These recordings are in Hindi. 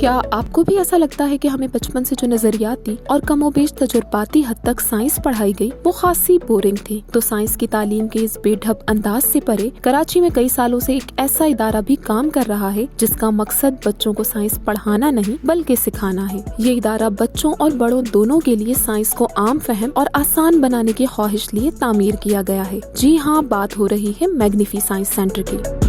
क्या आपको भी ऐसा लगता है कि हमें बचपन से जो नजरियाती और कमोबेश तजुर्बाती हद तक साइंस पढ़ाई गई वो खासी बोरिंग थी? तो साइंस की तालीम के इस बेढब अंदाज से परे कराची में कई सालों से एक ऐसा इदारा भी काम कर रहा है जिसका मकसद बच्चों को साइंस पढ़ाना नहीं बल्कि सिखाना है। ये इदारा बच्चों और बड़ों दोनों के लिए साइंस को आम फहम और आसान बनाने की ख्वाहिश लिए तामीर किया गया है। जी हाँ, बात हो रही है मैग्नीफी साइंस सेंटर की।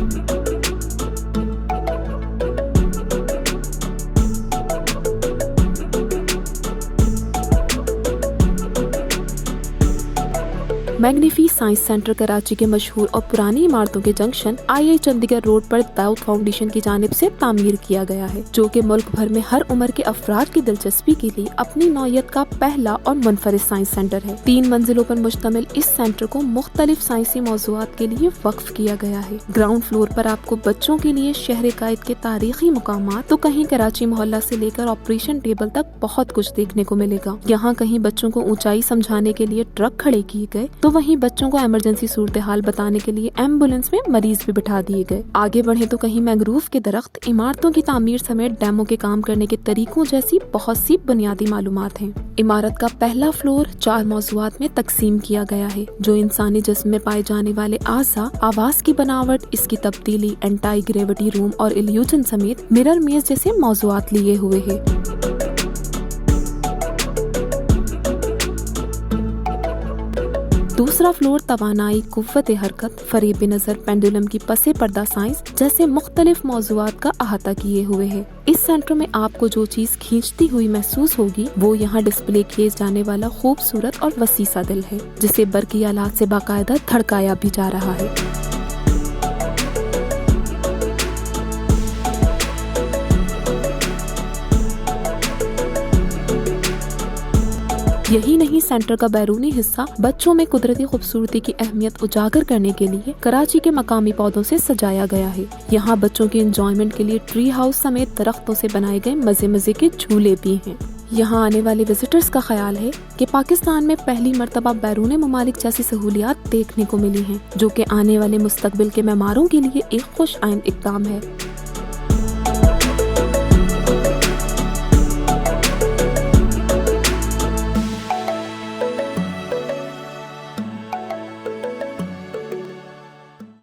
मैग्नीफी साइंस सेंटर कराची के मशहूर और पुरानी इमारतों के जंक्शन आई चंडीगढ़ रोड पर दाऊद फाउंडेशन की जानिब से तामीर किया गया है, जो कि मुल्क भर में हर उम्र के अफराद की दिलचस्पी के लिए अपनी नौयत का पहला और मुनफरिद साइंस सेंटर है। 3 मंजिलों पर मुश्तमिल इस सेंटर को मुख्तलिफ साइंसी मौज़ूआत के लिए वक्फ किया गया है। ग्राउंड फ्लोर पर आपको बच्चों के लिए शहर कायद के तारीखी मुकामात तो कहीं कराची मोहल्ला से लेकर ऑपरेशन टेबल तक बहुत कुछ देखने को मिलेगा। यहाँ कहीं बच्चों को ऊंचाई समझाने के लिए ट्रक खड़े किए गए तो वहीं बच्चों को इमरजेंसी सूरत हाल बताने के लिए एम्बुलेंस में मरीज भी बिठा दिए गए। आगे बढ़े तो कहीं मैंग्रोव के दरख्त, इमारतों की तामीर समेत डैमों के काम करने के तरीकों जैसी बहुत सी बुनियादी मालूमात हैं। इमारत का पहला फ्लोर 4 मौज़ूआत में तकसीम किया गया है, जो इंसानी जिस्म में पाए जाने वाले आज़ा, आवाज की बनावट, इसकी तब्दीली, एंटी ग्रेविटी रूम और इल्यूजन समेत मिरर मेज जैसे मौज़ूआत लिए हुए है। दूसरा फ्लोर तवानाई, कुव्वत हरकत, फरीब नजर, पेंडुलम की पसे पर्दा साइंस जैसे मुख्तलिफ मौज़ूआत का अहाता किए हुए है। इस सेंटर में आपको जो चीज खींचती हुई महसूस होगी वो यहाँ डिस्प्ले किए जाने वाला खूबसूरत और वसी सा दिल है, जिसे बरकी आलात से बाकायदा धड़काया भी जा रहा है। यही नहीं, सेंटर का बैरूनी हिस्सा बच्चों में कुदरती खूबसूरती की अहमियत उजागर करने के लिए कराची के मकामी पौधों से सजाया गया है। यहाँ बच्चों के एंजॉयमेंट के लिए ट्री हाउस समेत दरख्तों से बनाए गए मजे मजे के झूले भी हैं। यहाँ आने वाले विजिटर्स का ख्याल है कि पाकिस्तान में पहली मर्तबा बैरून ममालिक जैसी सहूलियात देखने को मिली हैं, जो कि आने वाले मुस्तकबिल के मेहमानों के लिए एक खुश आइंद इक़दाम है।